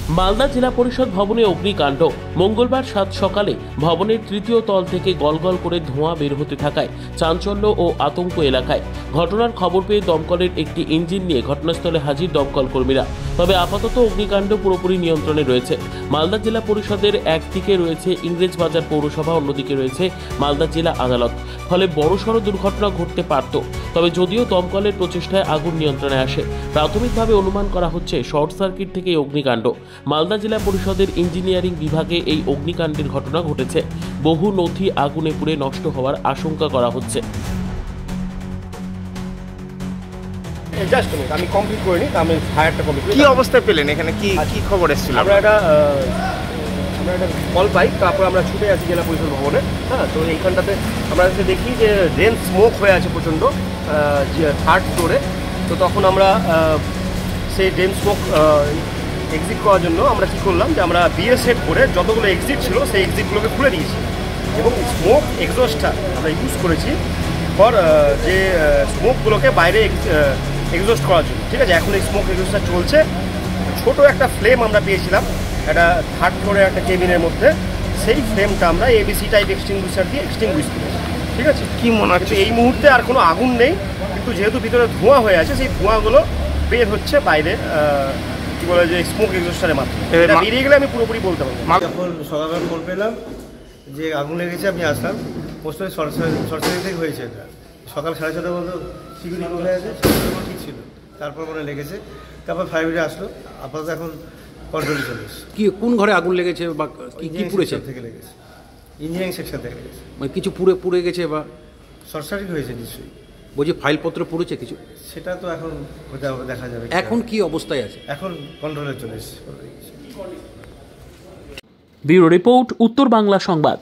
মালদা জেলা পরিষদ ভবনে অগ্নিকাণ্ড। মঙ্গলবার সাত সকালে ভবনের তৃতীয় তল থেকে গলগল করে ধোঁয়া বের হতে থাকায় চাঞ্চল্য ও আতঙ্ক এলাকায়। ঘটনার খবর পেয়ে দমকলের একটি ইঞ্জিন নিয়ে ঘটনাস্থলে হাজির দমকল কর্মীরা। তবে আপাতত অগ্নিকাণ্ড পুরোপুরি নিয়ন্ত্রণে রয়েছে। মালদা জেলা পরিষদের একদিকে রয়েছে ইংরেজবাজার পৌরসভা, অন্যদিকে রয়েছে মালদা জেলা আদালত। ফলে বড়সড় দুর্ঘটনা ঘটতে পারত। তবে যদিও দমকলের প্রচেষ্টায় আগুন নিয়ন্ত্রণে আসে, প্রাথমিকভাবে অনুমান করা হচ্ছে শর্ট সার্কিট থেকে অগ্নিকাণ্ড। মালদা জেলা পরিষদের ইঞ্জিনিয়ারিং বিভাগে এই অগ্নিকাণ্ডের ঘটনা ঘটেছে। বহু নথি আগুনে পুড়ে নষ্ট হওয়ার আশঙ্কা করা হচ্ছে। আমি কমপ্লিট করিনি, আমি ফায়ারটা কমপ্লিট। কি অবস্থায় পেলেন এখানে, কি কি খবর এসেছিল? আমরা একটা কল পাই, তারপর আমরা ছুটে আছি জেলা পরিষদ ভবনে। হ্যাঁ, তো এইখানটাতে আমরা দেখি যে ডেন্স স্মোক হয়ে আছে প্রচণ্ড, থার্ড ফ্লোরে। তো তখন আমরা সেই ডেন্স স্মোক এক্সিট করার জন্য আমরা কী করলাম যে আমরা বিএ সেট করে যতগুলো এক্সিট ছিল সেই এক্সিটগুলোকে খুলে দিয়েছি এবং স্মোক এক্সস্টটা আমরা ইউজ করেছি ফর যে স্মোকগুলোকে বাইরে এক্সস্ট করার জন্য। ঠিক আছে, এখন এই স্মোক এক্সস্টটা চলছে। ছোট একটা ফ্লেম আমরা পেয়েছিলাম একটা থার্ড ফ্লোরে একটা কেবিনের মধ্যে, সেই ফ্লেমটা আমরা এবিসি টাইপ এক্সটিংগুইশার দিয়ে এক্সটিংগুইশ করেছি। ঠিক আছে, কি মনে হচ্ছে এই মুহূর্তে আর কোনো আগুন নেই, কিন্তু যেহেতু ভিতরে ধোঁয়া হয়ে আছে সেই ধোঁয়াগুলো বের হচ্ছে বাইরে, কি বলে যে স্মোক এক্সস্টারের মাধ্যমে। বেরিয়ে গেলে আমি পুরোপুরি বলতে পারবো। যখন সকালবেলা ফোন পেলাম যে আগুন লেগেছে, আমি আসলাম। পোস্টে সরকারি থেকে হয়েছে এটা। সকাল 6:30 মতো সিকিউরিটি হয়ে আছে, ঠিক ছিল। তারপর মনে লেগেছে, তারপর ফায়ার ব্রিগেড আসলো। আপাতত এখন কন্ট্রোলে চলে এসেছে। কি কোন ঘরে আগুন লেগেছে বা কি কি পুড়েছে? থেকে লেগেছে, ইঞ্জিনিয়ারিং সেকশন থেকে লেগেছে। মানে কিছু পুড়ে গেছে বা শর্ট সার্কিট হয়েছে নিশ্চয়ই। বলছি ফাইলপত্র পুড়েছে কিছু? সেটা তো এখন দেখা যাবে। এখন কি অবস্থায় আছে? এখন কন্ট্রোলে চলে এসেছে। ব্যুরো রিপোর্ট, উত্তর বাংলা সংবাদ।